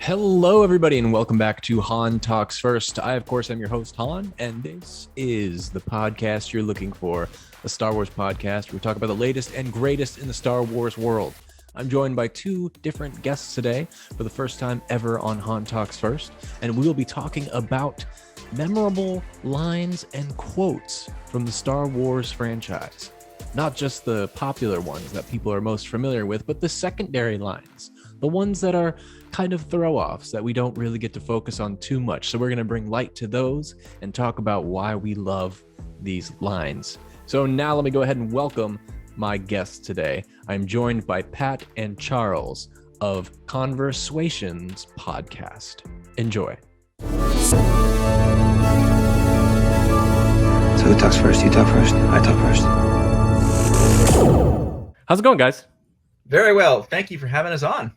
Hello, everybody, and welcome back to Han Talks First. I, of course, am your host, Han, and this is the podcast you're looking for, a Star Wars podcast where we talk about the latest and greatest in the Star Wars world. I'm joined by two different guests today for the first time ever on Han Talks First, and we will be talking about memorable lines and quotes from the Star Wars franchise. Not just the popular ones that people are most familiar with, but the secondary lines, the ones that are kind of throw-offs that we don't really get to focus on too much. So we're going to bring light to those and talk about why we love these lines. So now let me go ahead and welcome my guests today. I'm joined by Pat and Charles of ConverSWations podcast. Enjoy. So who talks first? You talk first? I talk first. How's it going, guys? Very well. Thank you for having us on.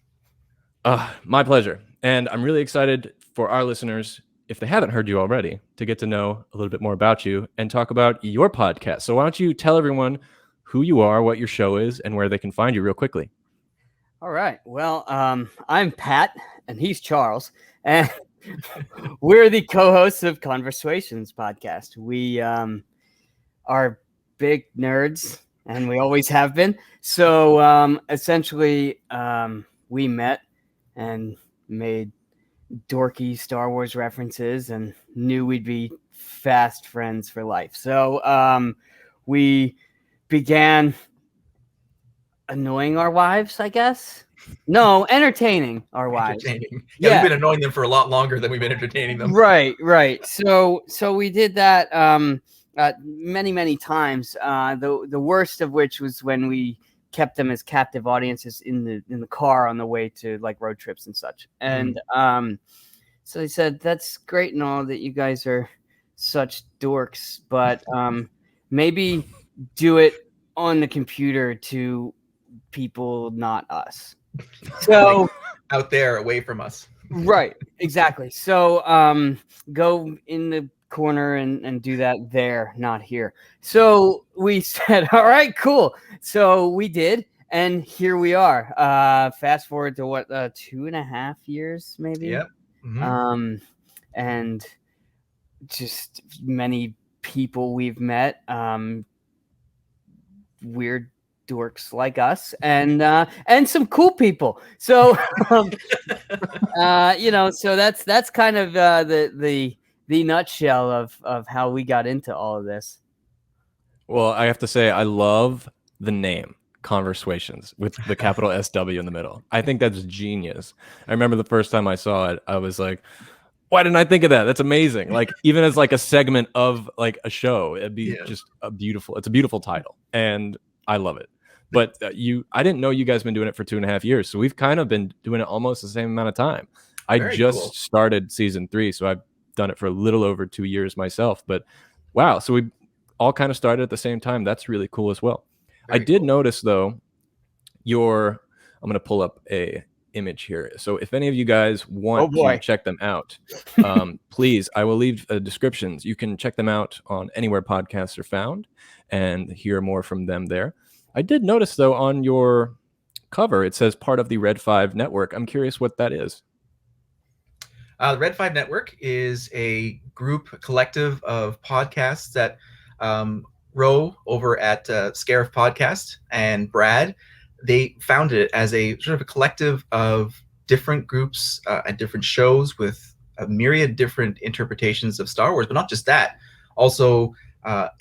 My pleasure. And I'm really excited for our listeners, if they haven't heard you already, to get to know a little bit more about you and talk about your podcast. So why don't you tell everyone who you are, what your show is, and where they can find you real quickly. All right. Well, I'm Pat, and he's Charles, and we're the co-hosts of ConverSWations podcast. We are big nerds, and we always have been. So essentially, we met and made dorky Star Wars references and knew we'd be fast friends for life. So we began annoying our wives, I guess. No, entertaining our wives. Entertaining. Yeah. We've been annoying them for a lot longer than we've been entertaining them. Right. So we did that many times. The worst of which was when we kept them as captive audiences in the car on the way to like road trips and such. And so they said, that's great and all that you guys are such dorks, but maybe do it on the computer to people, not us. So out there away from us. Right, exactly. So go in the corner and do that there, not here. So we said, all right, cool. So we did, and here we are. Fast forward to what, 2.5 years maybe. Yep. Mm-hmm. And just many people we've met, weird dorks like us, and some cool people. So so that's kind of the nutshell of how we got into all of this. Well, I have to say, I love the name ConverSWations with the capital SW in the middle. I think that's genius. I remember the first time I saw it, I was like, why didn't I think of that? That's amazing. Like, even as like a segment of like a show, it'd be just it's a beautiful title, and I love it. But I didn't know you guys been doing it for 2.5 years. So we've kind of been doing it almost the same amount of time. I just started season 3, so I've done it for a little over 2 years myself. But wow, so we all kind of started at the same time. That's really cool as well. I did notice though, I'm going to pull up a image here. So if any of you guys want to check them out, please, I will leave descriptions. You can check them out on anywhere podcasts are found and hear more from them there. I did notice, though, on your cover, it says part of the Red 5 network. I'm curious what that is. The Red 5 Network is a collective of podcasts that row over at Scarif Podcast, and Brad. They founded it as a sort of a collective of different groups and different shows with a myriad different interpretations of Star Wars, but not just that. Also,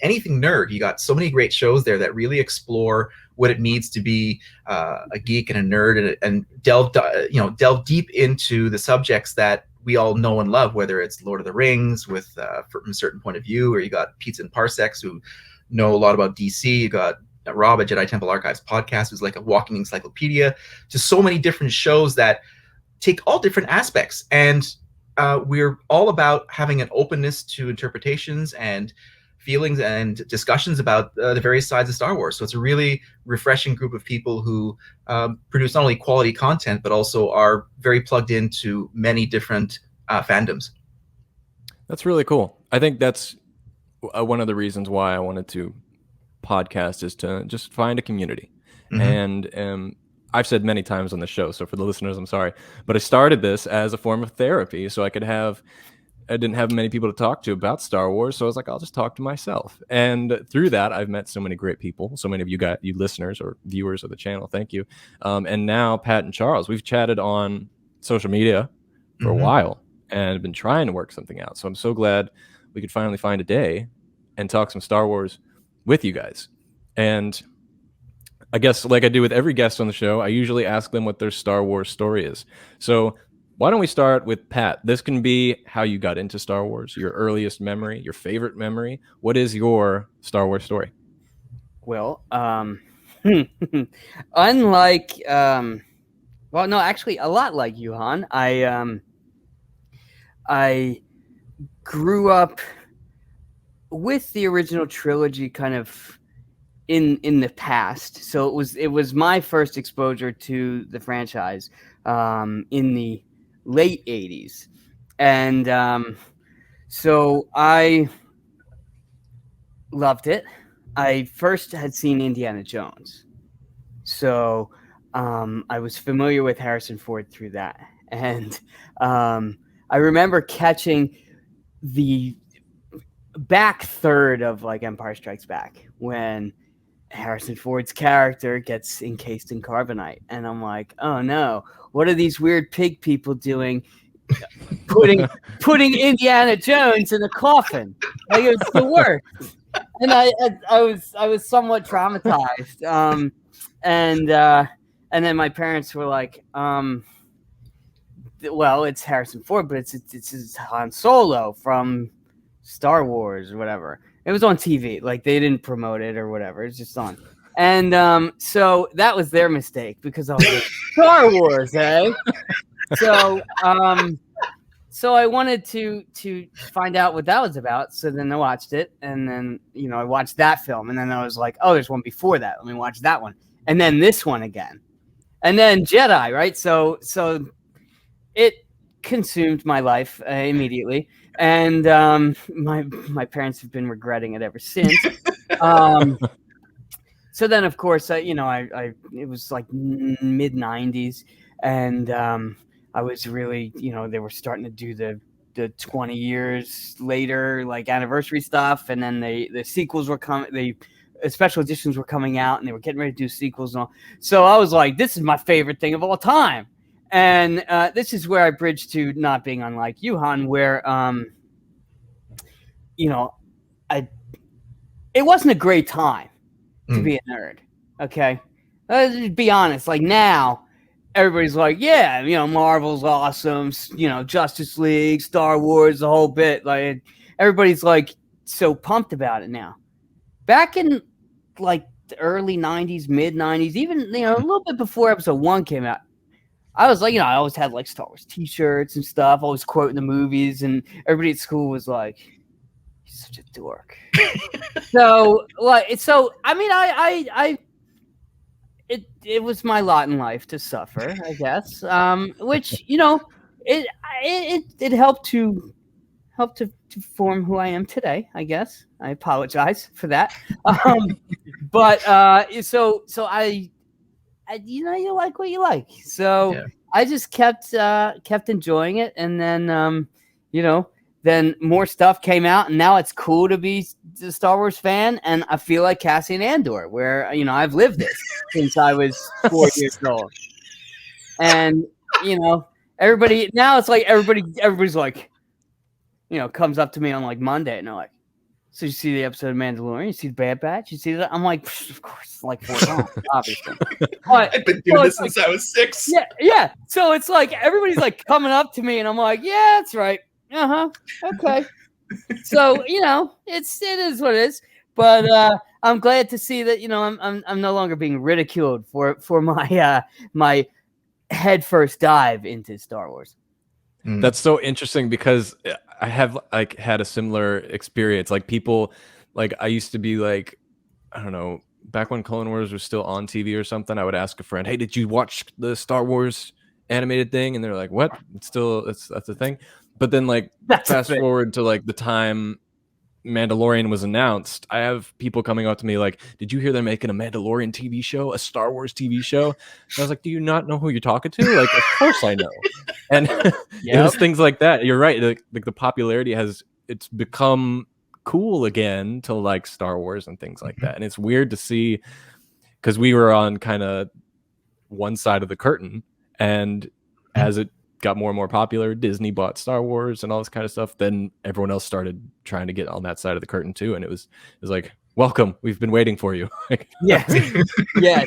anything nerd. You got so many great shows there that really explore what it means to be a geek and a nerd, and delve deep into the subjects that we all know and love, whether it's Lord of the Rings with from a certain point of view, or you got Pizza and Parsecs who know a lot about DC. You got Rob at Jedi Temple Archives podcast, who's like a walking encyclopedia. Just so many different shows that take all different aspects, and we're all about having an openness to interpretations and feelings and discussions about the various sides of Star Wars. So it's a really refreshing group of people who produce not only quality content, but also are very plugged into many different fandoms. That's really cool. I think that's one of the reasons why I wanted to podcast, is to just find a community. Mm-hmm. And I've said many times on the show, so for the listeners, I'm sorry, but I started this as a form of therapy, so I didn't have many people to talk to about Star Wars, so I was like, I'll just talk to myself. And through that, I've met so many great people, so many of you listeners or viewers of the channel. Thank you. And now Pat and Charles, we've chatted on social media for a while and been trying to work something out. So I'm so glad we could finally find a day and talk some Star Wars with you guys. And I guess like I do with every guest on the show, I usually ask them what their Star Wars story is. So why don't we start with Pat? This can be how you got into Star Wars, your earliest memory, your favorite memory. What is your Star Wars story? Well, unlike, well, no, actually, a lot like you, Han. I grew up with the original trilogy, kind of in the past. So it was my first exposure to the franchise in the late 80s. And so I loved it. I first had seen Indiana Jones. So I was familiar with Harrison Ford through that. And I remember catching the back third of like Empire Strikes Back when Harrison Ford's character gets encased in carbonite, and I'm like, oh no, what are these weird pig people doing, putting Indiana Jones in a coffin? Like, it was the worst. And I was somewhat traumatized. And then my parents were like, well, it's Harrison Ford, but it's Han Solo from Star Wars or whatever. It was on TV. Like, they didn't promote it or whatever. It's just on. And so that was their mistake, because I was like, Star Wars, eh? So I wanted to find out what that was about. So then I watched it, and then I watched that film, and then I was like, oh, there's one before that. Let me watch that one, and then this one again, and then Jedi, right? So it consumed my life immediately. And my parents have been regretting it ever since. So then, of course, it was like mid 90s, and I was really, they were starting to do the 20 years later, like, anniversary stuff, and then the sequels were coming, the special editions were coming out, and they were getting ready to do sequels and all. So I was like, this is my favorite thing of all time. And this is where I bridge to not being unlike you, Han, where, it wasn't a great time to be a nerd. Okay. Just be honest. Like, now, everybody's like, yeah, Marvel's awesome. Justice League, Star Wars, the whole bit. Like, everybody's like so pumped about it now. Back in like the early 90s, mid 90s, even, a little bit before episode 1 came out, I was like, I always had like Star Wars t-shirts and stuff, always quoting the movies, and everybody at school was like, "He's such a dork." So I mean, it was my lot in life to suffer, I guess. Which it helped to form who I am today, I guess. I apologize for that. But so I you like what you like. So yeah. I just kept enjoying it, and then then more stuff came out, and now it's cool to be a Star Wars fan, and I feel like Cassian Andor, where I've lived this since I was 4 years old. And everybody now, it's like everybody's like, comes up to me on like Monday, and they're like, so you see the episode of Mandalorian? You see the Bad Batch? You see that? I'm like, of course, like 4 times, obviously. But I've been doing this since I was 6. Yeah. So it's like everybody's like coming up to me, and I'm like, yeah, that's right. Okay. So it is what it is. But I'm glad to see that I'm no longer being ridiculed for my my head first dive into Star Wars. That's so interesting, because I have like had a similar experience. Like, people, like, I used to be like, I don't know, back when Clone Wars was still on TV or something, I would ask a friend, hey, did you watch the Star Wars animated thing? And they're like, what? That's a thing. But then, like, fast forward to like the time Mandalorian was announced, I have people coming up to me like, "Did you hear they're making a Mandalorian TV show, a Star Wars TV show?" And I was like, "Do you not know who you're talking to?" Like, of course I know. And it was things like that. You're right. Like the popularity it's become cool again to like Star Wars and things like that. And it's weird to see because we were on kind of one side of the curtain, and as it got more and more popular, Disney bought Star Wars and all this kind of stuff, then everyone else started trying to get on that side of the curtain too, and it was like, welcome, we've been waiting for you. Yeah. Yeah.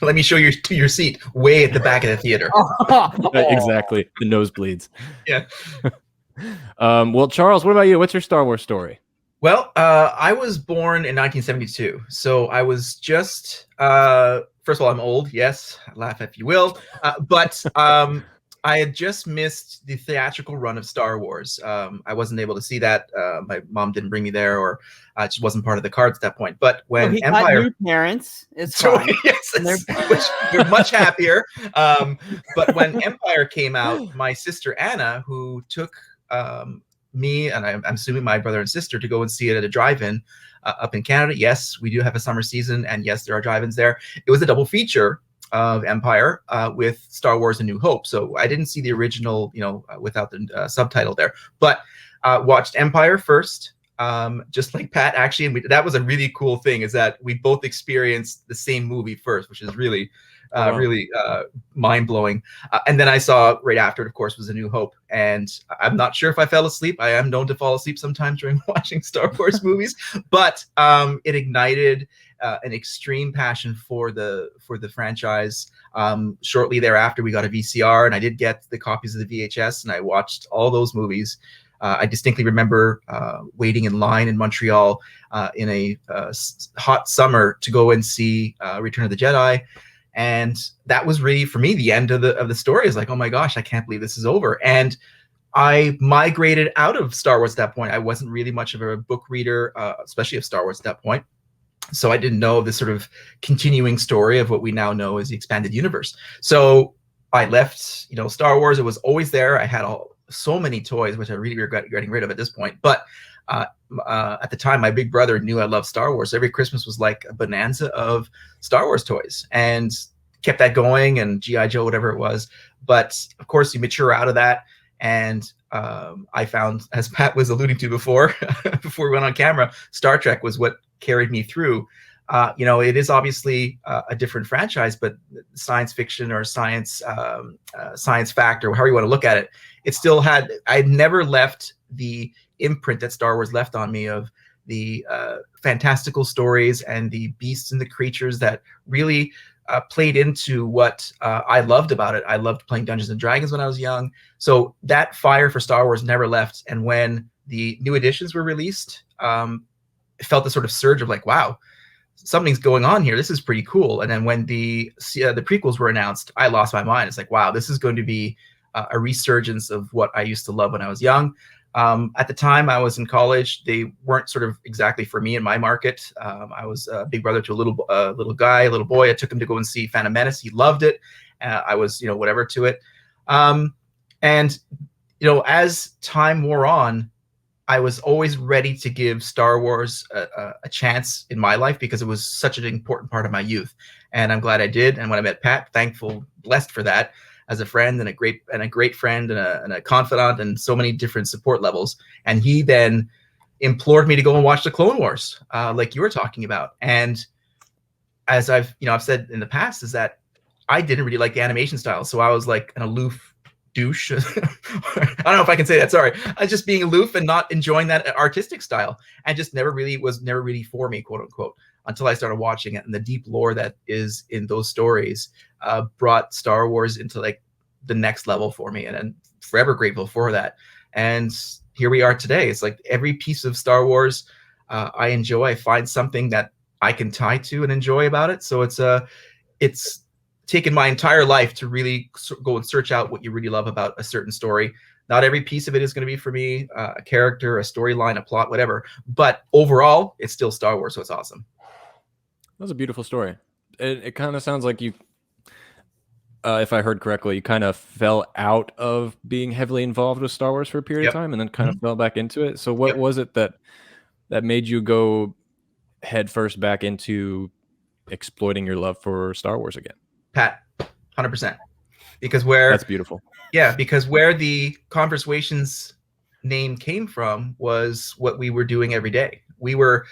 Let me show you to your seat way at the back of the theater. Exactly, the nosebleeds. Yeah. Well, Charles, what about you? What's your Star Wars story? Well, I was born in 1972, so I was just first of all, I'm old. Yes, laugh if you will, but I had just missed the theatrical run of Star Wars. I wasn't able to see that. My mom didn't bring me there, or it just wasn't part of the cards at that point. But when he Empire, got new parents, it's so, fine. yes, which they're much happier. But when Empire came out, my sister Anna, who took me and I'm assuming my brother and sister to go and see it at a drive-in up in Canada. Yes, we do have a summer season, and yes, there are drive-ins there. It was a double feature of Empire with Star Wars: A New Hope. So I didn't see the original, without the subtitle there, but watched Empire first, just like Pat actually, and that was a really cool thing, is that we both experienced the same movie first, which is really really mind-blowing. And then I saw right after it, of course, was A New Hope. And I'm not sure if I fell asleep. I am known to fall asleep sometimes during watching Star Wars movies, but it ignited an extreme passion for the franchise. Shortly thereafter, we got a VCR, and I did get the copies of the VHS, and I watched all those movies. I distinctly remember waiting in line in Montreal in a hot summer to go and see Return of the Jedi. And that was really, for me, the end of the story. Is like, oh my gosh, I can't believe this is over. And I migrated out of Star Wars at that point. I wasn't really much of a book reader, especially of Star Wars at that point. So I didn't know this sort of continuing story of what we now know as the expanded universe. So I left, Star Wars. It was always there. I had so many toys, which I really regret getting rid of at this point. But at the time, my big brother knew I loved Star Wars. Every Christmas was like a bonanza of Star Wars toys, and kept that going, and G.I. Joe, whatever it was. But of course, you mature out of that. And I found, as Pat was alluding to before, before we went on camera, Star Trek was what carried me through. It is obviously a different franchise, but science fiction or science fact, or however you want to look at it, it still had, I'd never left the imprint that Star Wars left on me of the fantastical stories and the beasts and the creatures that really played into what I loved about it. I loved playing Dungeons and Dragons when I was young. So that fire for Star Wars never left. And when the new editions were released, it felt the sort of surge of like, wow, something's going on here. This is pretty cool. And then when the prequels were announced, I lost my mind. It's like, wow, this is going to be a resurgence of what I used to love when I was young. At the time I was in college, they weren't sort of exactly for me in my market. I was a big brother to a little boy. I took him to go and see Phantom Menace. He loved it. I was, whatever to it. And as time wore on, I was always ready to give Star Wars a chance in my life because it was such an important part of my youth. And I'm glad I did. And when I met Pat, thankful, blessed for that, as a friend and a great friend and a confidant and so many different support levels. And he then implored me to go and watch the Clone Wars, like you were talking about. And as I've said in the past, is that I didn't really like the animation style. So I was like an aloof douche. I don't know if I can say that. Sorry. I was just being aloof and not enjoying that artistic style, and just never really for me, quote unquote, until I started watching it. And the deep lore that is in those stories brought Star Wars into like the next level for me, and I'm forever grateful for that. And here we are today. It's like every piece of Star Wars I enjoy. I find something that I can tie to and enjoy about it. So it's taken my entire life to really go and search out what you really love about a certain story. Not every piece of it is going to be for me, a character, a storyline, a plot, whatever. But overall, it's still Star Wars, so it's awesome. That was a beautiful story. It kind of sounds like if I heard correctly, you kind of fell out of being heavily involved with Star Wars for a period of Yep. time, and then kind of fell back into it. So what Yep. was it that made you go headfirst back into exploiting your love for Star Wars again? Pat, 100%. Because where That's beautiful. because where the ConverSWations name came from was what we were doing every day. We were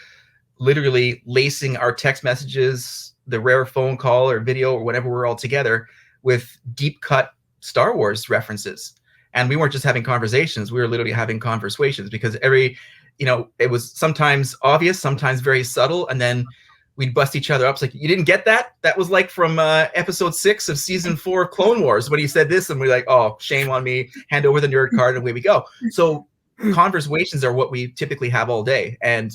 literally lacing our text messages, the rare phone call or video or whatever we're all together with deep cut Star Wars references. And we weren't just having conversations, we were literally having ConverSWations, because it was sometimes obvious, sometimes very subtle, and then we'd bust each other up. It's like, you didn't get that? That was like from episode 6 of season 4 of Clone Wars when he said this, and we're like, oh, shame on me, hand over the nerd card, and away we go. So ConverSWations are what we typically have all day, and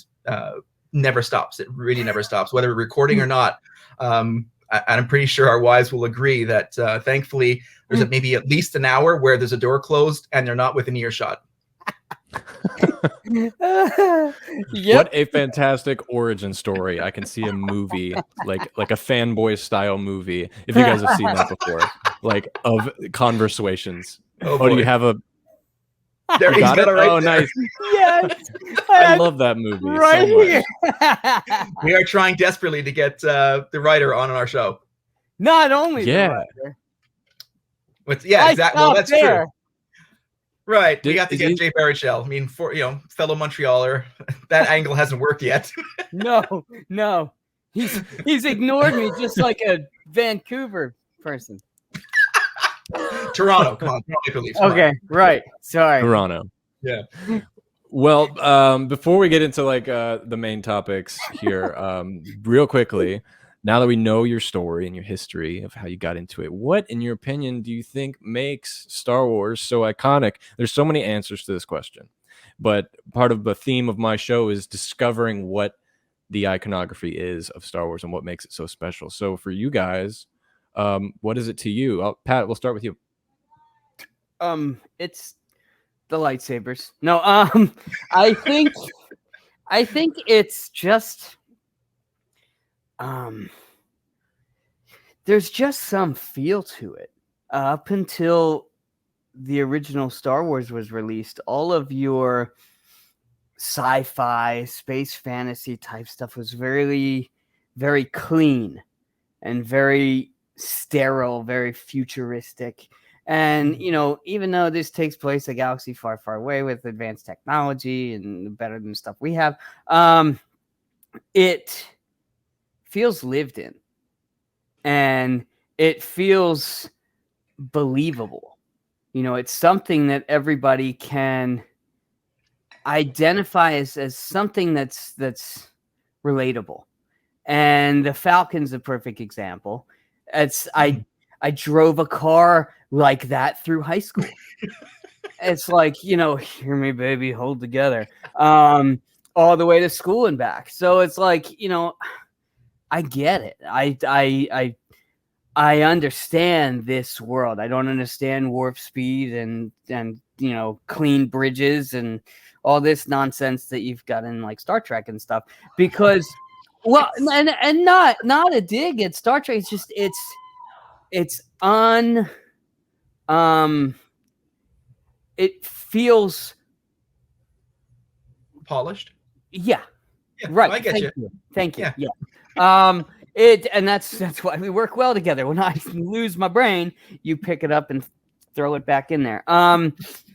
never stops. It really never stops, whether we're recording or not. I'm pretty sure our wives will agree that thankfully there's maybe at least an hour where there's a door closed and they're not within earshot. What a fantastic origin story. I can see a movie, like a fanboy style movie, if you guys have seen that before, like of ConverSWations. Oh, do you have a there, you got it? right Oh, there. nice. Yes. I love that movie Right so much. here. We are trying desperately to get the writer on our show. Not only Yeah. the writer. Exactly. Well, that's there. true. Right. We Did- got to is get he- Jay Baruchel. I mean, for fellow Montrealer, that angle hasn't worked yet. No. He's ignored me just like a Vancouver person. Toronto, come on, Toronto Maple Leafs, come on. Okay, right. Sorry. Toronto. Yeah. Well, before we get into like the main topics here, real quickly, now that we know your story and your history of how you got into it, what, in your opinion, do you think makes Star Wars so iconic? There's so many answers to this question, but part of the theme of my show is discovering what the iconography is of Star Wars and what makes it so special. So for you guys, what is it to you? Pat, we'll start with you. It's the lightsabers. No, I think it's just there's just some feel to it. Up until the original Star Wars was released, all of your sci-fi, space fantasy type stuff was very, very clean and very sterile, very futuristic. And, even though this takes place in a galaxy far, far away with advanced technology and better than stuff we have, it feels lived in and it feels believable. It's something that everybody can identify as something that's relatable. And the Falcon's a perfect example. I drove a car like that through high school. It's like, hear me, baby, hold together, all the way to school and back. So it's like, I get it. I understand this world. I don't understand warp speed and clean bridges and all this nonsense that you've got in like Star Trek and stuff. Because, well, and not a dig at Star Trek. It's just it's it feels Polished. Yeah, Yeah, right. I get you. Thank you. Yeah. Yeah. And that's why we work well together. When I lose my brain, you pick it up and throw it back in there.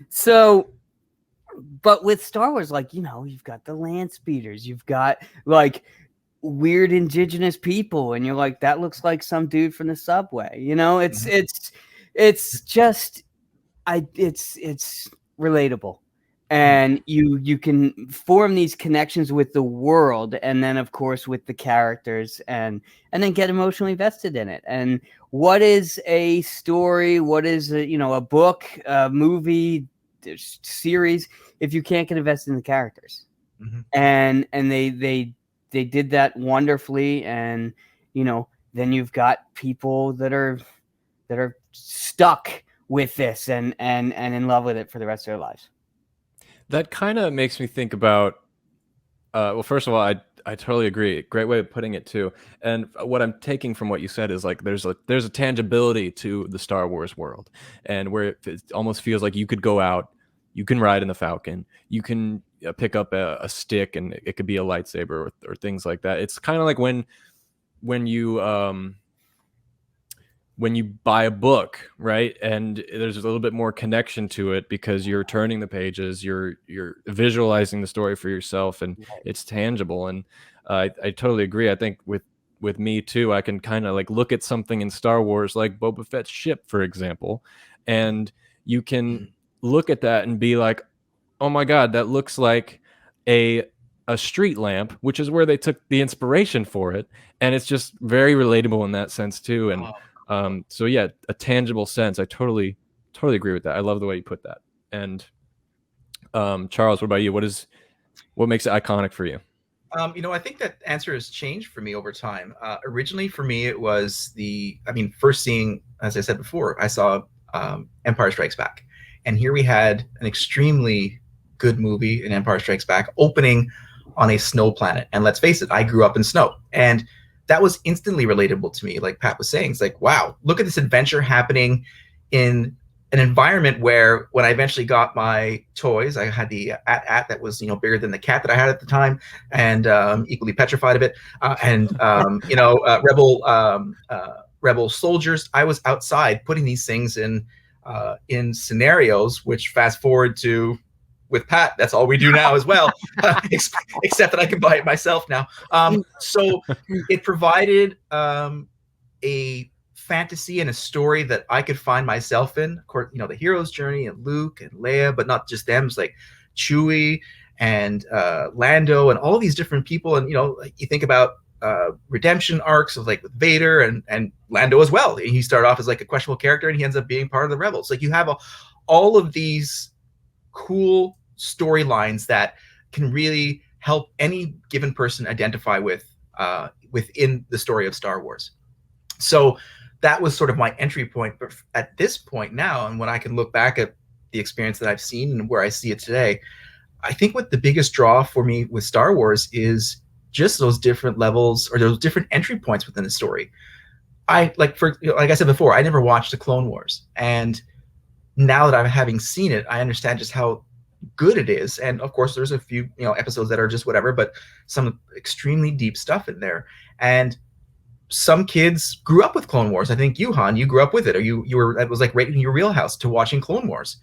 So, but with Star Wars, like, you've got the land speeders, you've got like weird indigenous people, and you're like, that looks like some dude from the subway. It's just it's relatable. And you can form these connections with the world, and then of course with the characters, and then get emotionally vested in it. And what is a story? What is a book, a movie, series if you can't get invested in the characters? Mm-hmm. And they did that wonderfully. And then you've got people that are stuck with this and in love with it for the rest of their lives. That kind of makes me think about, well, first of all, I totally agree. Great way of putting it too. And what I'm taking from what you said is like there's a tangibility to the Star Wars world, and where it almost feels like you could go out, you can ride in the Falcon, you can pick up a stick, and it could be a lightsaber or things like that. It's kind of like when you when you buy a book, right? And there's a little bit more connection to it because you're turning the pages, you're visualizing the story for yourself, and Right. it's tangible. And I totally agree. I think with me too, I can kind of like look at something in Star Wars, like Boba Fett's ship, for example, and you can look at that and be like, oh my God, that looks like a a street lamp, which is where they took the inspiration for it, and it's just very relatable in that sense too. And Oh, so yeah, a tangible sense. I totally agree with that. I love the way you put that. And Charles, what about you? What makes it iconic for you? I think that answer has changed for me over time. Originally, for me, it was first seeing, as I said before, I saw Empire Strikes Back. And here we had an extremely good movie in Empire Strikes Back opening on a snow planet. And let's face it, I grew up in snow. And that was instantly relatable to me. Like Pat was saying, it's like, wow, look at this adventure happening in an environment where when I eventually got my toys, I had the at that was bigger than the cat that I had at the time, and equally petrified of it, rebel soldiers. I was outside putting these things in scenarios, which fast forward to with Pat, that's all we do now as well, except that I can buy it myself now. So it provided a fantasy and a story that I could find myself in. Of course, the hero's journey and Luke and Leia, but not just them. It's like Chewie and Lando and all these different people. And you think about redemption arcs of like with Vader and Lando as well. He started off as like a questionable character, and he ends up being part of the rebels. Like you have all of these cool storylines that can really help any given person identify with within the story of Star Wars. So that was sort of my entry point. But at this point now, and when I can look back at the experience that I've seen and where I see it today, I think what the biggest draw for me with Star Wars is just those different levels or those different entry points within the story. Like I said before, I never watched the Clone Wars, and now that I'm having seen it, I understand just how good it is. And of course, there's a few episodes that are just whatever, but some extremely deep stuff in there. And some kids grew up with Clone Wars. I think you, Han, you grew up with it, or you were, that was like right in your wheelhouse to watching Clone Wars.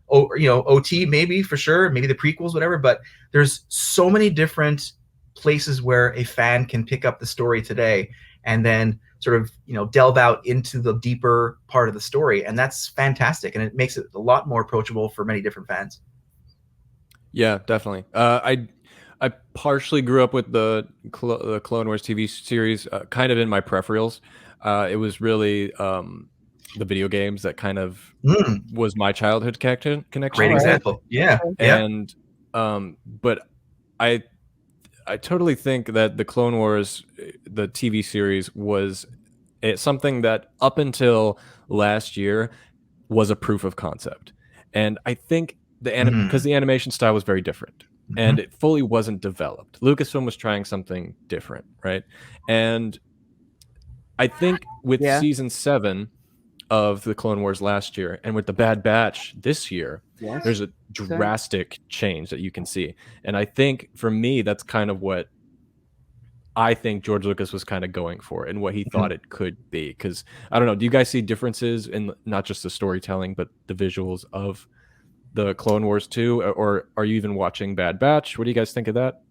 OT maybe for sure, maybe the prequels, whatever. But there's so many different places where a fan can pick up the story today and then sort of delve out into the deeper part of the story, and that's fantastic, and it makes it a lot more approachable for many different fans. Yeah, definitely. I partially grew up with the Clone Wars TV series, kind of in my peripherals. It was really the video games that kind of was my childhood connection. Great example. Yeah. And but I totally think that the Clone Wars, the TV series, was something that up until last year was a proof of concept. And I think because the animation style was very different. And it fully wasn't developed. Lucasfilm was trying something different, right? And I think with season 7 of the Clone Wars last year and with the Bad Batch this year, there's a drastic change that you can see. And I think for me, that's kind of what I think George Lucas was kind of going for and what he thought it could be. Because I don't know, do you guys see differences in not just the storytelling, but the visuals of the Clone Wars 2, or are you even watching Bad Batch? What do you guys think of that?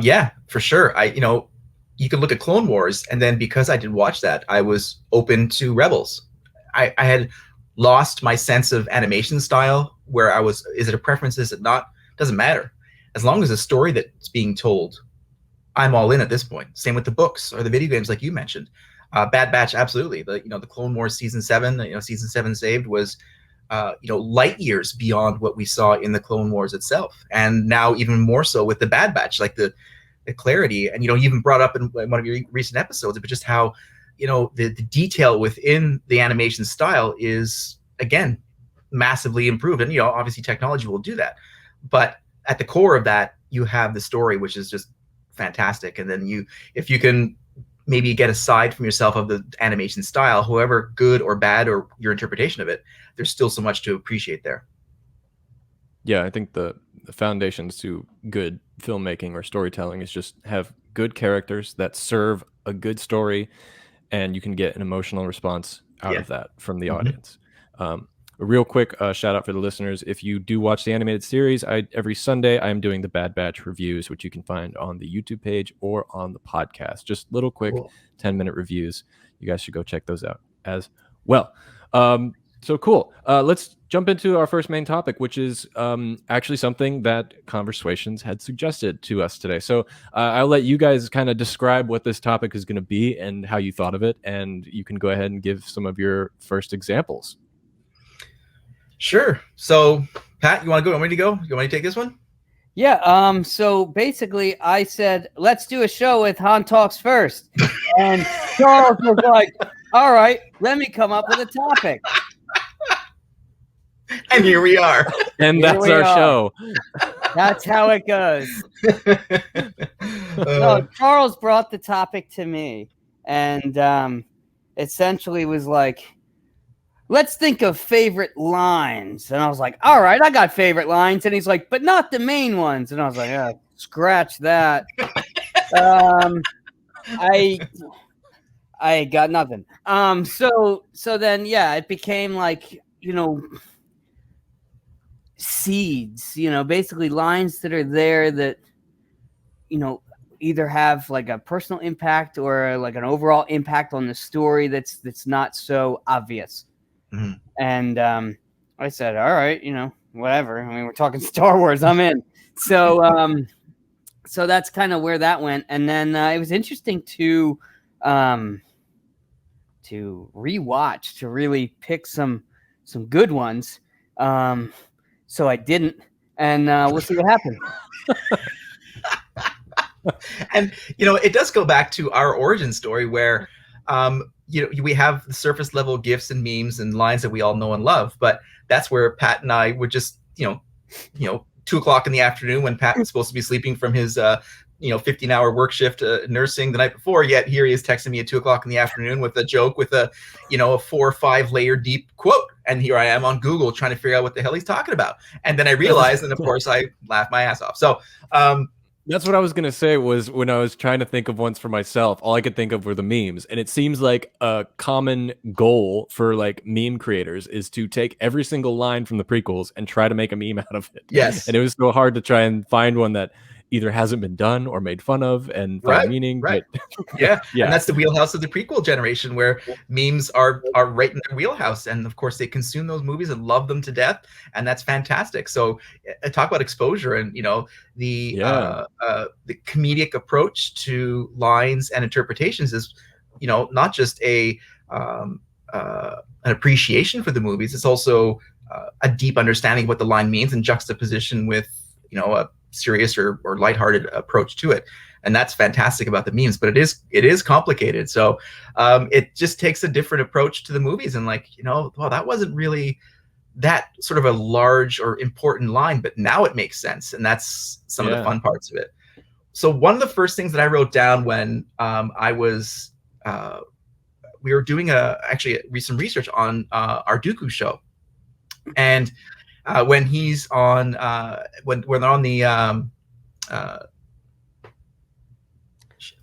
Yeah, for sure. You could look at Clone Wars, and then because I did watch that, I was open to Rebels. I had lost my sense of animation style, where I was, is it a preference, is it not? Doesn't matter. As long as the story that's being told, I'm all in at this point. Same with the books or the video games, like you mentioned. Bad Batch, absolutely. The Clone Wars season 7, season 7 saved was light years beyond what we saw in the Clone Wars itself, and now even more so with the Bad Batch, like the clarity, and you even brought up in one of your recent episodes, but just how the detail within the animation style is again massively improved, and obviously technology will do that, but at the core of that, you have the story, which is just fantastic. And then if you can maybe get aside from yourself of the animation style, however good or bad or your interpretation of it, there's still so much to appreciate there. Yeah, I think the foundations to good filmmaking or storytelling is just have good characters that serve a good story, and you can get an emotional response out of that from the audience. A real quick shout out for the listeners. If you do watch the animated series, every Sunday I am doing the Bad Batch reviews, which you can find on the YouTube page or on the podcast. Just little quick 10-minute reviews. You guys should go check those out as well. So cool. Let's jump into our first main topic, which is actually something that ConverSWations had suggested to us today. So I'll let you guys kind of describe what this topic is going to be and how you thought of it, and you can go ahead and give some of your first examples. Sure. So, Pat, you want to go? You want me to go? You want me to take this one? Yeah. So basically, I said, let's do a show with Han Talks first. And Charles was like, all right, let me come up with a topic. And here we are. And that's our show. That's how it goes. No, Charles brought the topic to me and essentially was like, let's think of favorite lines. And I was like, all right, I got favorite lines. And he's like, but not the main ones. And I was like, yeah, scratch that. I got nothing. So then, yeah, it became like, seeds, basically lines that are there that, either have like a personal impact or like an overall impact on the story that's not so obvious. Mm-hmm. And I said, all right, whatever. I mean, we're talking Star Wars. I'm in. So so that's kind of where that went. And then it was interesting to rewatch, to really pick some good ones. So I didn't, and we'll see what happens. And it does go back to our origin story where we have the surface level gifs and memes and lines that we all know and love, but that's where Pat and I would just 2:00 in the afternoon when Pat was supposed to be sleeping from his 15-hour work shift nursing the night before, yet here he is texting me at 2:00 in the afternoon with a joke with a 4 or 5 layer deep quote, and here I am on Google trying to figure out what the hell he's talking about, and then I realized, and of course I laughed my ass off. So that's what I was going to say. Was when I was trying to think of ones for myself, all I could think of were the memes. And it seems like a common goal for like meme creators is to take every single line from the prequels and try to make a meme out of it. Yes. And it was so hard to try and find one that either hasn't been done or made fun of and find meaning. Right. But yeah. And that's the wheelhouse of the prequel generation, where memes are right in their wheelhouse. And of course they consume those movies and love them to death. And that's fantastic. So talk about exposure and, the comedic approach to lines and interpretations is, not just an appreciation for the movies. It's also a deep understanding of what the line means in juxtaposition with, a serious or lighthearted approach to it. And that's fantastic about the memes, but it is complicated. So it just takes a different approach to the movies, and well, that wasn't really that sort of a large or important line, but now it makes sense. And that's some of the fun parts of it. So one of the first things that I wrote down when we were doing some research on our Dooku show, and when he's on when they're on the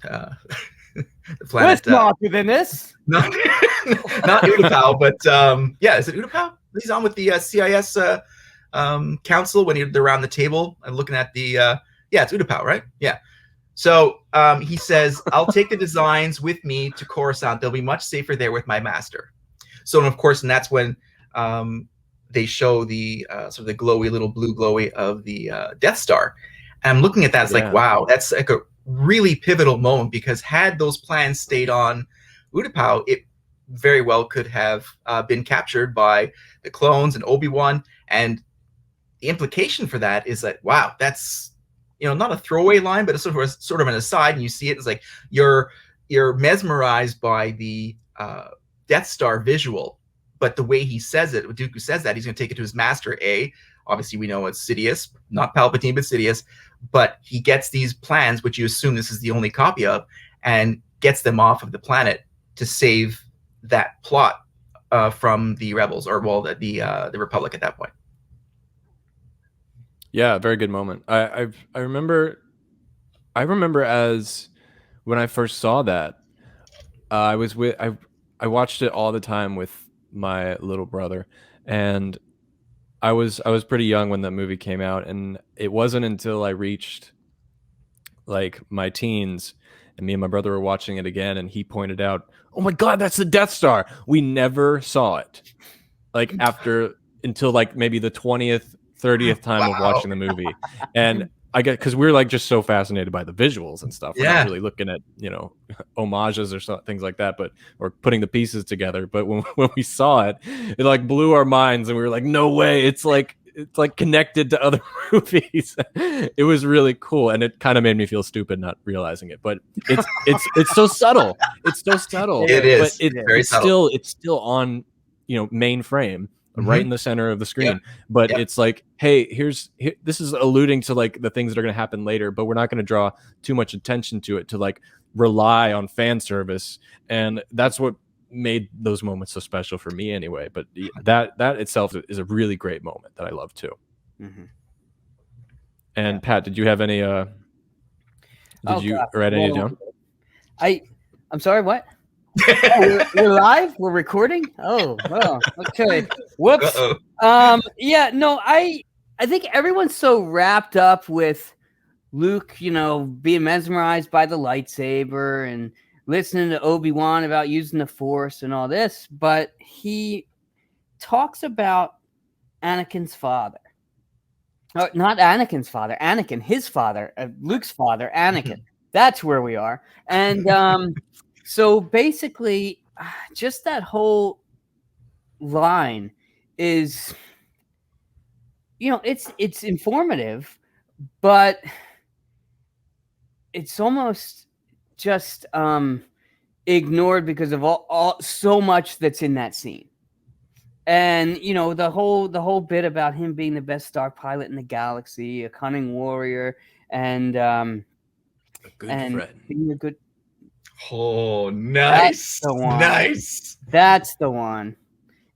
the planet, what's longer than this? Not Utapau, but is it Utapau? He's on with the CIS council when they're around the table and looking at the it's Utapau, right? Yeah. So he says, I'll take the designs with me to Coruscant. They'll be much safer there with my master. So, of course, and that's when they show the sort of the glowy, little blue glowy of the Death Star. And I'm looking at that, it's like, wow, that's like a really pivotal moment, because had those plans stayed on Utapau, it very well could have been captured by the clones and Obi-Wan. And the implication for that is that, wow, that's, not a throwaway line, but it's sort of an aside, and you see it, it's like you're mesmerized by the Death Star visual, but the way he says it, Dooku says that he's going to take it to his master, obviously we know it's Sidious, not Palpatine, but Sidious. But he gets these plans, which you assume this is the only copy of, and gets them off of the planet to save that plot from the rebels, or well, the Republic at that point. Yeah, very good moment. I remember as when I first saw that, I was with I watched it all the time with my little brother, and I was pretty young when that movie came out, and it wasn't until I reached like my teens and me and my brother were watching it again, and he pointed out, "Oh my God, that's the Death Star." We never saw it like after until like maybe the 20th, 30th time of Wow. watching the movie, and I get because we're like just so fascinated by the visuals and stuff. We're not Yeah. really looking at homages or things like that, but or putting the pieces together. But when we saw it, it like blew our minds, and we were like, "No way! It's like connected to other movies." It was really cool, and it kind of made me feel stupid not realizing it. But it's so subtle. It's so subtle. It is. But Very subtle. it's still on main frame, Mhm. right in the center of the screen. Yep. But Yep. it's like, hey, this is alluding to like the things that are going to happen later, but we're not going to draw too much attention to it to like rely on fan service, and that's what made those moments so special for me anyway. But that itself is a really great moment that I love too. Mm-hmm. And Yeah. Pat, did you have any Oh, you God. write any Well, down? I'm sorry, what? Oh, we're live? We're recording? Oh, well, okay. Whoops. Uh-oh. Yeah, no, I think everyone's so wrapped up with Luke, being mesmerized by the lightsaber and listening to Obi-Wan about using the Force and all this, but he talks about Anakin's father. Not Anakin's father, Anakin, his father, Luke's father, Anakin. That's where we are. And so basically, just that whole line is, it's informative, but it's almost just ignored because of all so much that's in that scene. And the whole bit about him being the best star pilot in the galaxy, a cunning warrior, and A good friend. being a good. Oh, nice. That's the one. Nice. That's the one.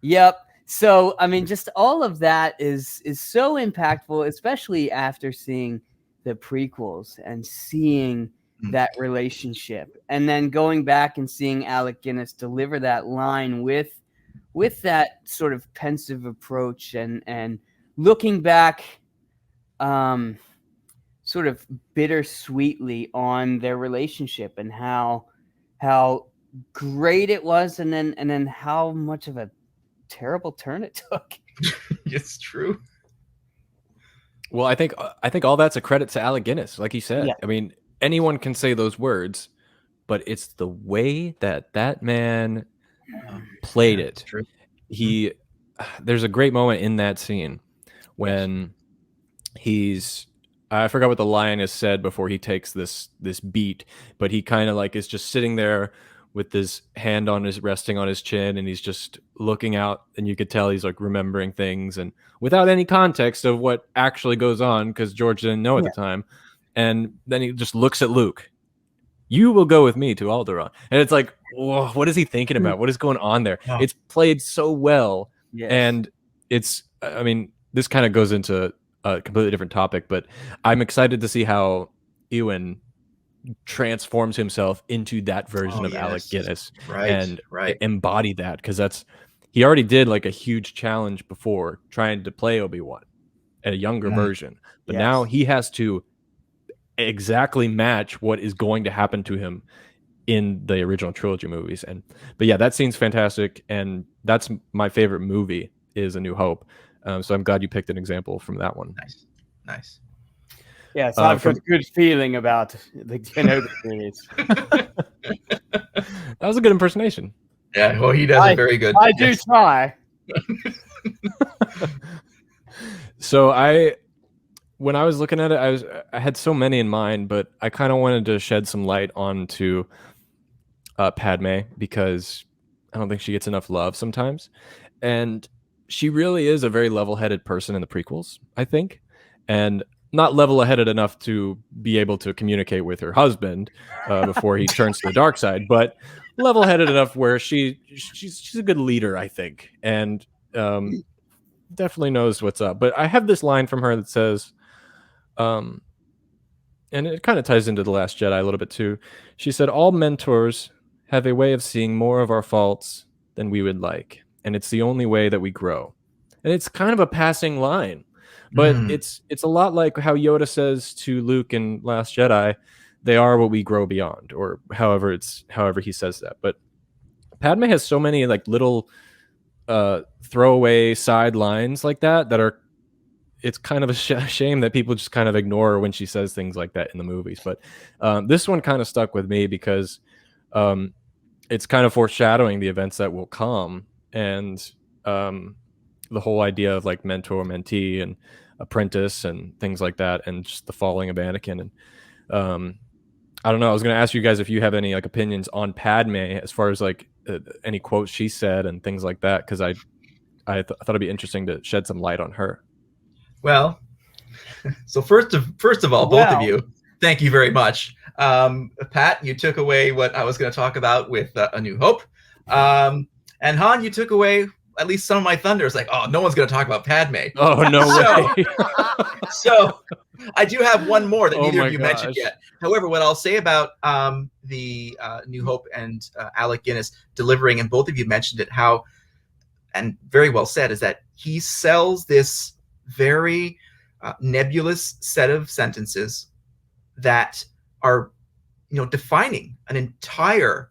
Yep. So I mean, just all of that is so impactful, especially after seeing the prequels and seeing that relationship, and then going back and seeing Alec Guinness deliver that line with that sort of pensive approach, and looking back sort of bittersweetly on their relationship and how great it was, and then how much of a terrible turn it took. It's true. Well, I think all that's a credit to Alec Guinness, like he said. Yeah. I mean, anyone can say those words, but it's the way that man played Yeah, it. it's true. There's a great moment in that scene when I forgot what the line is said before he takes this beat, but he kind of like is just sitting there with his hand resting on his chin, and he's just looking out, and you could tell he's like remembering things, and without any context of what actually goes on, because George didn't know at the time. And then he just looks at Luke. "You will go with me to Alderaan." And it's like, whoa, what is he thinking about? What is going on there? Oh. It's played so well. Yes. And I mean, this kind of goes into a completely different topic, but I'm excited to see how Ewan transforms himself into that version of Alec Guinness, and embody that, because he already did like a huge challenge before trying to play Obi-Wan at a younger version, but now he has to exactly match what is going to happen to him in the original trilogy movies. But yeah, that scene's fantastic, and that's my favorite movie is A New Hope. So I'm glad you picked an example from that one. Nice. Yeah, so I've got a good feeling about the Kenobi series. That was a good impersonation. Yeah, well, he does it very good. I do try. So when I was looking at it, I had so many in mind, but I kind of wanted to shed some light onto Padme, because I don't think she gets enough love sometimes. And she really is a very level-headed person in the prequels, I think, and not level-headed enough to be able to communicate with her husband before he turns to the dark side, but level-headed enough where she's a good leader, I think, and definitely knows what's up. But I have this line from her that says, um, and it kind of ties into The Last Jedi a little bit too. She said, "All mentors have a way of seeing more of our faults than we would like, and it's the only way that we grow." And it's kind of a passing line, but Mm. it's a lot like how Yoda says to Luke in Last Jedi, "They are what we grow beyond," or however he says that. But Padme has so many like little throwaway side lines like that are, it's kind of a shame that people just kind of ignore when she says things like that in the movies. But this one kind of stuck with me because it's kind of foreshadowing the events that will come, and the whole idea of like mentor, mentee, and apprentice, and things like that, and just the falling of Anakin. And I don't know. I was going to ask you guys if you have any like opinions on Padme as far as like any quotes she said and things like that, because I thought it'd be interesting to shed some light on her. Well, so first of all, both of Well. you, thank you very much. Pat, you took away what I was going to talk about with A New Hope, and Han, you took away at least some of my thunder. It's like, oh, no one's going to talk about Padme. Oh no way! So I do have one more that Oh neither my of you mentioned gosh. yet. However, what I'll say about the New Hope and Alec Guinness delivering, and both of you mentioned it, how, and very well said, is that he sells this very nebulous set of sentences that are, defining an entire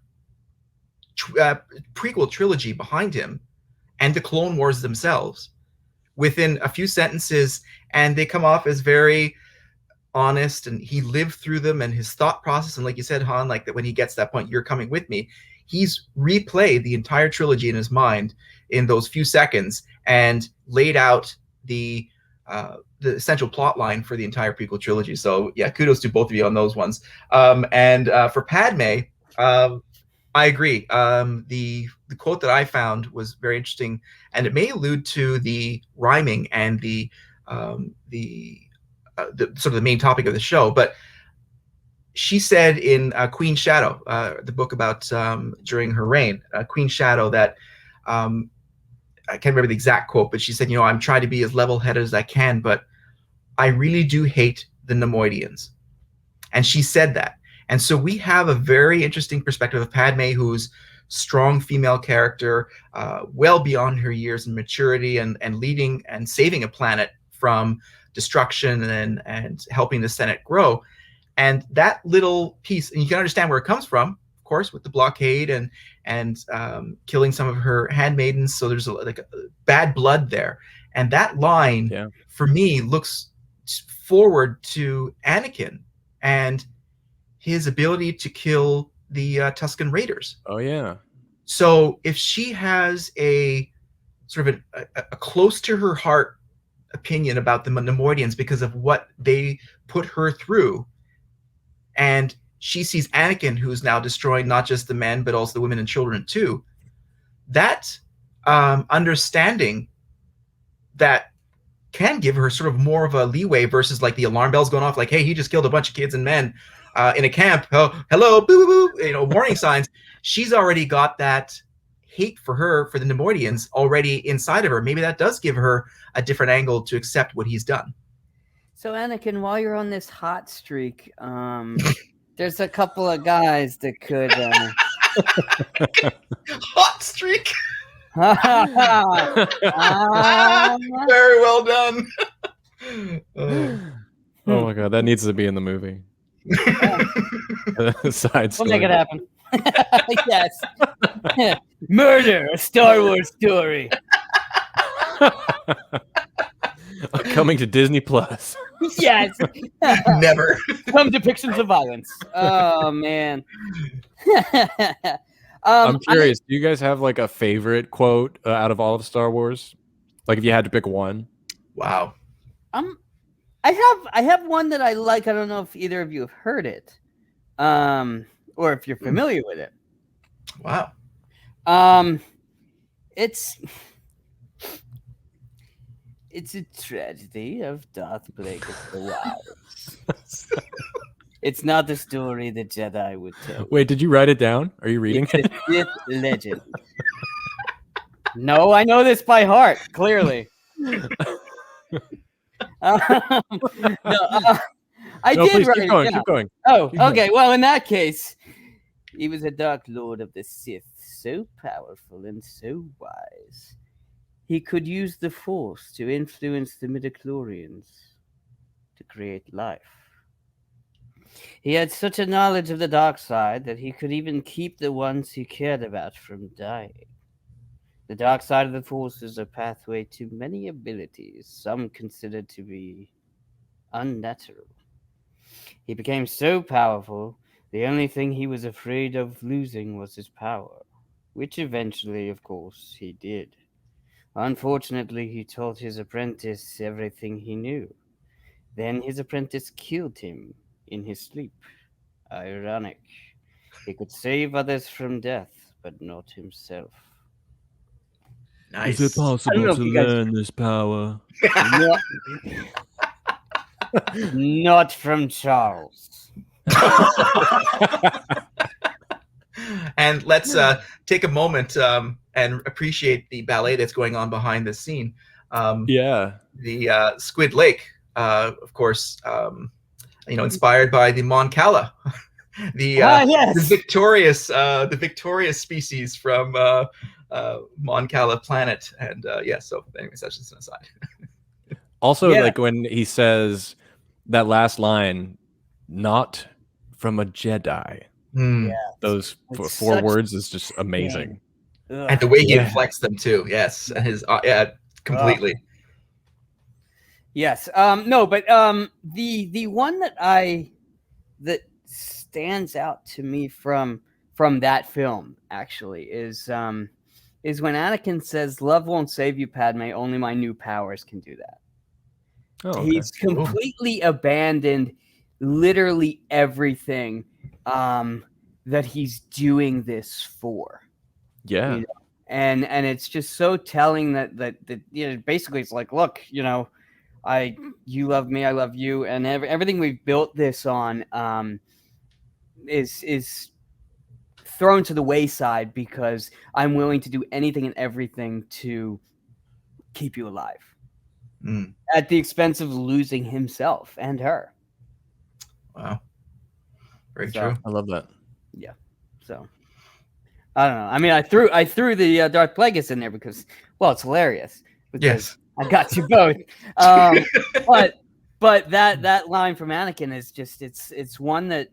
prequel trilogy behind him and the Clone Wars themselves within a few sentences, and they come off as very honest, and he lived through them, and his thought process, and like you said, Han, like that when he gets to that point, "You're coming with me," he's replayed the entire trilogy in his mind in those few seconds and laid out the essential plot line for the entire prequel trilogy. So yeah, kudos to both of you on those ones. And for Padme, I agree. The quote that I found was very interesting, and it may allude to the rhyming and the sort of the main topic of the show. But she said in Queen Shadow, the book about during her reign, Queen Shadow, that I can't remember the exact quote, but she said, "I'm trying to be as level-headed as I can, but I really do hate the Nemoidians." And she said that. And so we have a very interesting perspective of Padme, who's strong female character, well beyond her years in maturity, and leading and saving a planet from destruction, and helping the Senate grow. And that little piece, and you can understand where it comes from, of course, with the blockade and killing some of her handmaidens. So there's a bad blood there. And that line, Yeah. for me, looks forward to Anakin and his ability to kill the Tusken Raiders. Oh yeah. So if she has a sort of a close to her heart opinion about the Nemoidians because of what they put her through, and she sees Anakin, who's now destroying not just the men but also the women and children too, that understanding that can give her sort of more of a leeway versus like the alarm bells going off, like, hey, he just killed a bunch of kids and men in a camp. Oh, hello, boo, boo, boo, warning signs. She's already got that hate for the Nemoidians already inside of her. Maybe that does give her a different angle to accept what he's done. So Anakin, while you're on this hot streak, there's a couple of guys that could hot streak. um, Very well done. Oh my god, that needs to be in the movie. Side we'll story. make it happen. Yes. Murder, a Star Wars story. Coming to Disney Plus. Yes. Never. Some depictions of violence. Oh man. I'm curious. Do you guys have like a favorite quote out of all of Star Wars? Like if you had to pick one. Wow. I have one that I like. I don't know if either of you have heard it, or if you're familiar with it. Wow. It's It's a tragedy of Darth Plagueis the Wise. It's not the story the Jedi would tell. Wait, did you write it down? Are you reading It's a Sith legend. No, I know this by heart, clearly. No, I No, did please write keep it going. down. Keep going. Oh, Keep going. okay. Well, in that case, he was a Dark Lord of the Sith, so powerful and so wise. He could use the Force to influence the midichlorians to create life. He had such a knowledge of the dark side that he could even keep the ones he cared about from dying. The dark side of the Force is a pathway to many abilities, some considered to be unnatural. He became so powerful, the only thing he was afraid of losing was his power, which eventually, of course, he did. Unfortunately, he taught his apprentice everything he knew. Then his apprentice killed him in his sleep. Ironic. He could save others from death, but not himself. Nice. I don't know if you guys- this power? Not, not from Charles. And let's take a moment and appreciate the ballet that's going on behind the scene. Yeah. The Squid Lake, of course, inspired by the Mon Cala, Yes. the victorious species from Mon Cala planet. And so anyway, that's just an aside. Also, Yeah. like when he says that last line, "Not from a Jedi." Mm. Those It's four such words is just amazing. Ugh. And the way he Yeah. inflects them too, yes, and his completely. Yes. No, but the one that stands out to me from that film actually is when Anakin says, "Love won't save you, Padme. Only my new powers can do that." Oh, okay. He's completely abandoned literally everything that he's doing this for. Yeah. You know? And it's just so telling that basically it's like, look, you love me, I love you, and everything we've built this on is thrown to the wayside because I'm willing to do anything and everything to keep you alive. Mm. At the expense of losing himself and her. Wow. Very So- true. I love that. So I don't know. I mean, I threw the Darth Plagueis in there because, well, it's hilarious. Because Yes. I got you both. But that line from Anakin is just it's one that,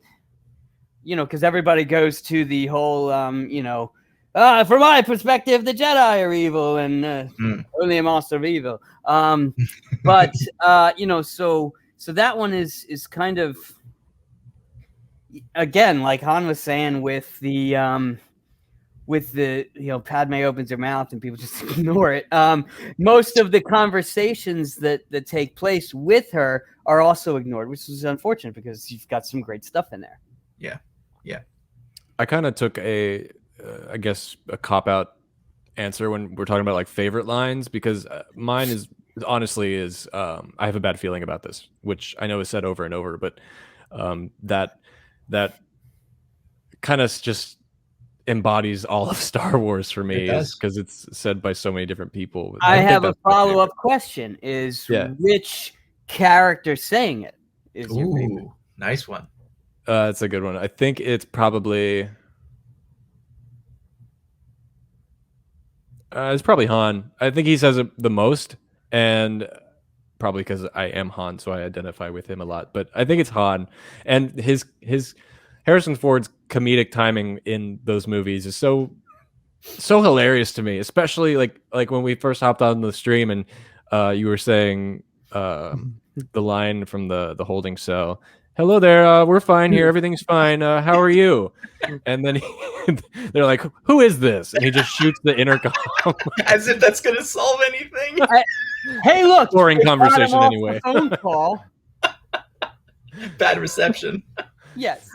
because everybody goes to the whole from my perspective, the Jedi are evil and only a master of evil. But so that one is kind of, again, like Han was saying with the Padme opens her mouth and people just ignore it. Most of the conversations that take place with her are also ignored, which is unfortunate because you've got some great stuff in there. Yeah. I kind of took I guess a cop out answer when we're talking about like favorite lines, because mine is honestly I have a bad feeling about this, which I know is said over and over, but that kind of just embodies all of Star Wars for me, It does. because it's said by so many different people. I think have a that's my favorite. follow-up question: Yeah. which character saying it is your favorite? Ooh, nice one. That's a good one. I think it's probably Han. I think he says it the most, and probably because I am Han, so I identify with him a lot. But I think it's Han, and his Harrison Ford's comedic timing in those movies is so hilarious to me, especially like when we first hopped on the stream and you were saying the line from the holding cell. Hello there, we're fine here, everything's fine. How are you? And then they're like, "Who is this?" And he just shoots the intercom. As if that's going to solve anything. Hey, look! Boring they got him conversation off anyway. the phone call. Bad reception. Yes.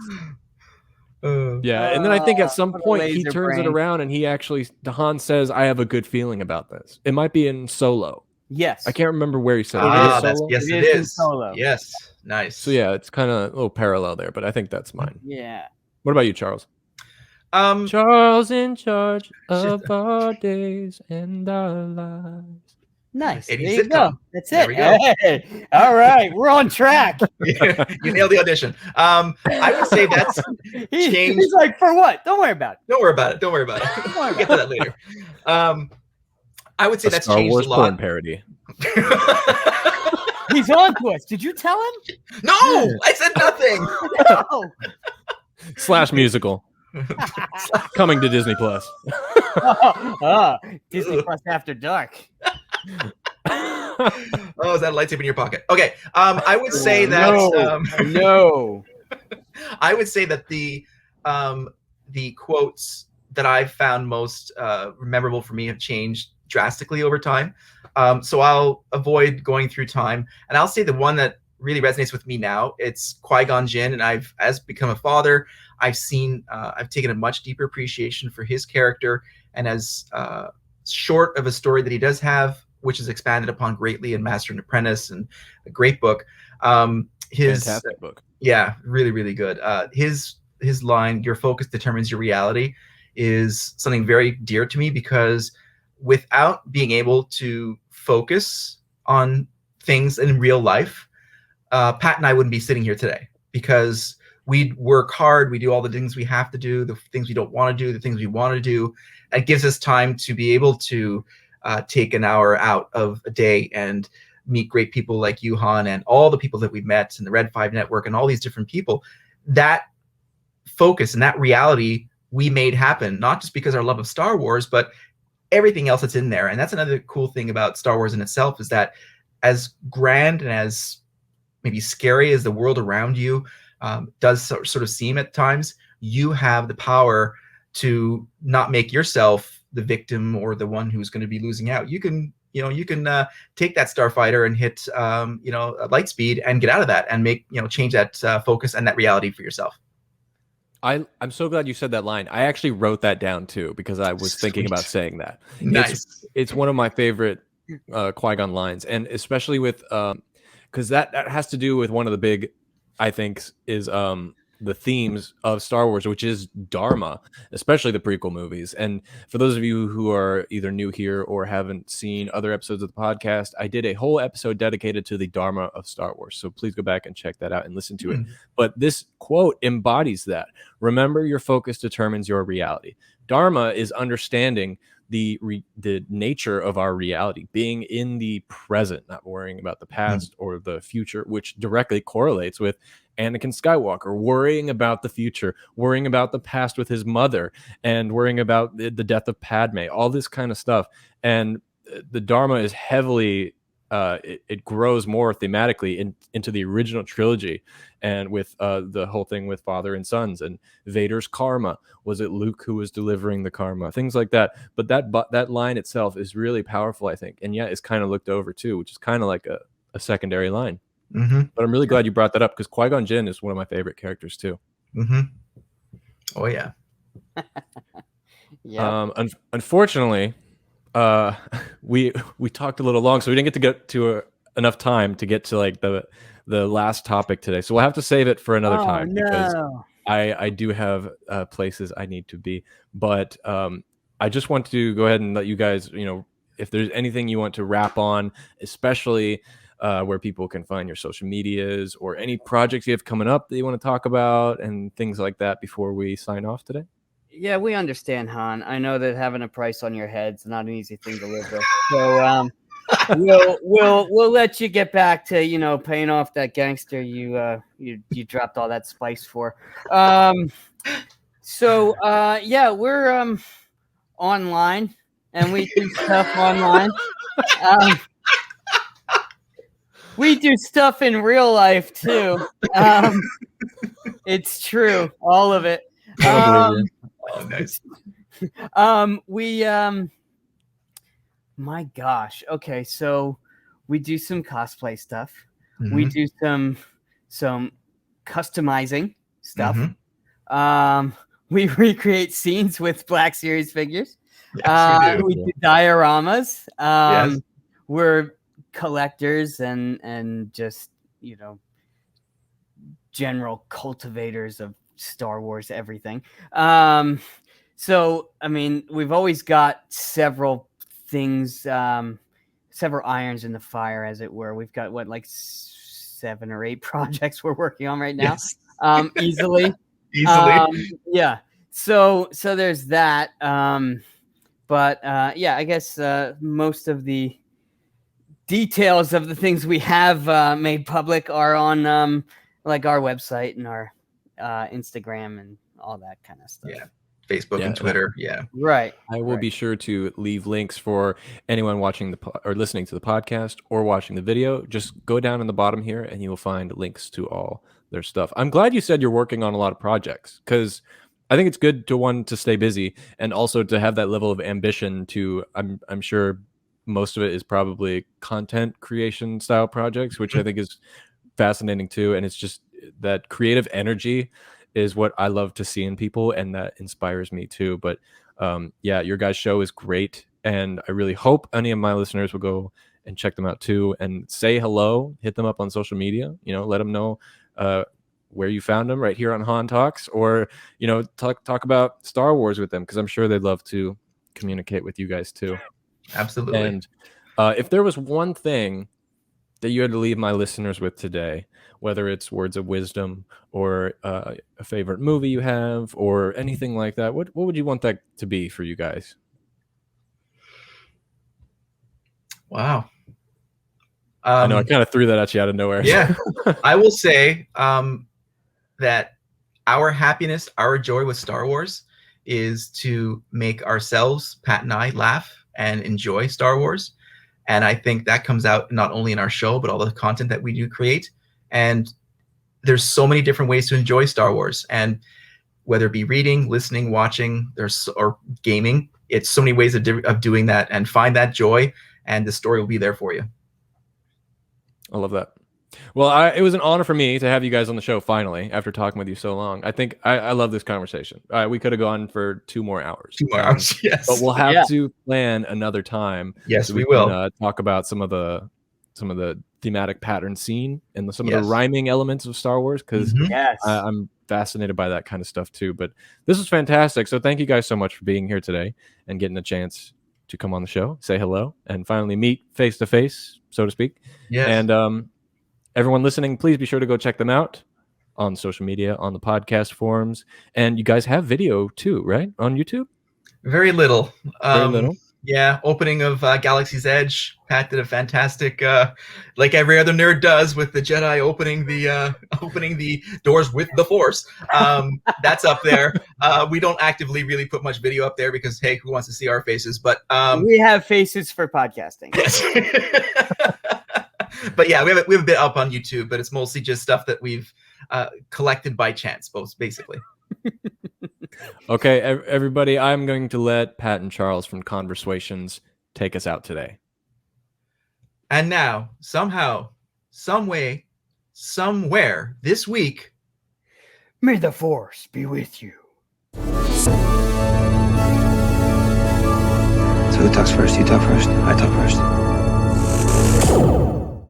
Yeah, and then I think at some what a point he laser turns it brain. around and he actually, Han says, "I have a good feeling about this." It might be in Solo, Yes. I can't remember where he said it. Ah, Is it Solo? yes, It it is in is. Solo. Yes, nice. So yeah, it's kind of a little parallel there, but I think that's mine. Yeah. What about you, Charles? Um, Charles in charge of our days and our lives. Nice. There 80s you go. sitcom. That's There it. we go. Hey, all right. We're on track. You nailed the audition. I would say that's changed. He's like, for what? Don't worry about it. Don't worry about it. Don't worry about it. We'll get to that later. I would say A that's Star changed Wars a porn lot. parody. He's on to us. Did you tell him? No, I said nothing. No. / musical. Coming to Disney Plus. Disney Plus After Dark. Oh, is that a lightsaber in your pocket? Okay. I would say that No. I would say that the quotes that I've found most memorable for me have changed drastically over time. So I'll avoid going through time, and I'll say the one that really resonates with me now. It's Qui-Gon Jinn, and as become a father, I've taken a much deeper appreciation for his character, and as short of a story that he does have, which is expanded upon greatly in Master and Apprentice, and a great book. Fantastic book. Yeah, really, really good. His line, "Your focus determines your reality," is something very dear to me, because without being able to focus on things in real life, Pat and I wouldn't be sitting here today, because we work hard, we do all the things we have to do, the things we don't want to do, the things we want to do. It gives us time to be able to take an hour out of a day and meet great people like you, Han, and all the people that we've met, and the Red 5 Network, and all these different people. That focus and that reality we made happen, not just because our love of Star Wars, but everything else that's in there. And that's another cool thing about Star Wars in itself, is that as grand and as maybe scary as the world around you does sort of seem at times, you have the power to not make yourself the victim or the one who's going to be losing out. You can take that starfighter and hit light speed and get out of that, and change that focus and that reality for yourself. I'm so glad you said that line. I actually wrote that down too, because I was thinking Sweet. about saying that. Nice. It's one of my favorite Qui-Gon lines, and especially with because that has to do with one of the big, I think, is the themes of Star Wars, which is Dharma, especially the prequel movies. And for those of you who are either new here or haven't seen other episodes of the podcast, I did a whole episode dedicated to the Dharma of Star Wars. So please go back and check that out and listen to it. But this quote embodies that. Remember, your focus determines your reality. Dharma is understanding the nature of our reality, being in the present, not worrying about the past or the future, which directly correlates with Anakin Skywalker worrying about the future, worrying about the past with his mother, and worrying about the death of Padme, all this kind of stuff. And the Dharma is heavily it grows more thematically into the original trilogy, and with the whole thing with father and sons and Vader's karma. Was it Luke who was delivering the karma? Things like that. But that line itself is really powerful, I think, and yet it's kind of looked over too, which is kind of like a secondary line. But I'm really glad you brought that up, because Qui-Gon Jinn is one of my favorite characters too. Oh yeah. Yeah. Unfortunately, we talked a little long, so we didn't get to enough time to get to like the last topic today. So we'll have to save it for another time, because I do have places I need to be. But I just want to go ahead and let you guys, if there's anything you want to wrap on, especially where people can find your social medias or any projects you have coming up that you want to talk about and things like that before we sign off today. Yeah, we understand, Han. I know that having a price on your head's not an easy thing to live with. So we'll let you get back to paying off that gangster you dropped all that spice for. So we're online, and we do stuff online. We do stuff in real life too. It's true, all of it. Nice. My gosh. Okay, so we do some cosplay stuff. We do some customizing stuff. We recreate scenes with Black Series figures. Yes, we do dioramas. Yes. we're collectors and just, general cultivators of Star Wars everything. So I mean, we've always got several things, several irons in the fire, as it were. We've got like 7 or 8 projects we're working on right now. Yes. Easily. Yeah. So there's that. But yeah, I guess most of the details of the things we have made public are on like our website and our Instagram and all that kind of stuff. Yeah. Facebook and Twitter. Yeah. Right. I will be sure to leave links for anyone watching or listening to the podcast or watching the video. Just go down in the bottom here and you will find links to all their stuff. I'm glad you said you're working on a lot of projects, because I think it's good to stay busy, and also to have that level of ambition to, I'm sure most of it is probably content creation style projects, which I think is fascinating too. And it's just that creative energy is what I love to see in people, and that inspires me too. But yeah, your guys' show is great, and I really hope any of my listeners will go and check them out too, and say hello, hit them up on social media, let them know where you found them right here on Han Talks, or talk about Star Wars with them, because I'm sure they'd love to communicate with you guys too. Absolutely. And if there was one thing that you had to leave my listeners with today, whether it's words of wisdom or a favorite movie you have or anything like that, what would you want that to be for you guys? Wow. I know I kind of threw that at you out of nowhere. Yeah. I will say that our happiness, our joy with Star Wars is to make ourselves, Pat and I, laugh and enjoy Star Wars. And I think that comes out not only in our show, but all the content that we do create. And there's so many different ways to enjoy Star Wars. And whether it be reading, listening, watching, or gaming, it's so many ways of doing that, and find that joy, and the story will be there for you. I love that. Well, it was an honor for me to have you guys on the show finally, after talking with you so long. I think I love this conversation. We could have gone for 2 more hours. 2 more hours, yes. But we'll have to plan another time. Yes, so we will. Can, talk about some of the thematic pattern seen and some of the rhyming elements of Star Wars, because I'm fascinated by that kind of stuff too. But this was fantastic. So thank you guys so much for being here today and getting a chance to come on the show, say hello, and finally meet face to face, so to speak. Yes. And everyone listening, please be sure to go check them out on social media, on the podcast forums. And you guys have video too, right? On YouTube? Very little. Very little? Yeah, opening of Galaxy's Edge. Pat did a fantastic, like every other nerd does, with the Jedi opening the doors with the Force. That's up there. We don't actively really put much video up there because, hey, who wants to see our faces? But we have faces for podcasting. Yes. But yeah, we have a bit up on YouTube, but it's mostly just stuff that we've collected by chance, basically. Okay, everybody, I'm going to let Pat and Charles from ConverSWations take us out today. And now, somehow, some way, somewhere, this week, may the Force be with you. So who talks first? You talk first? I talk first.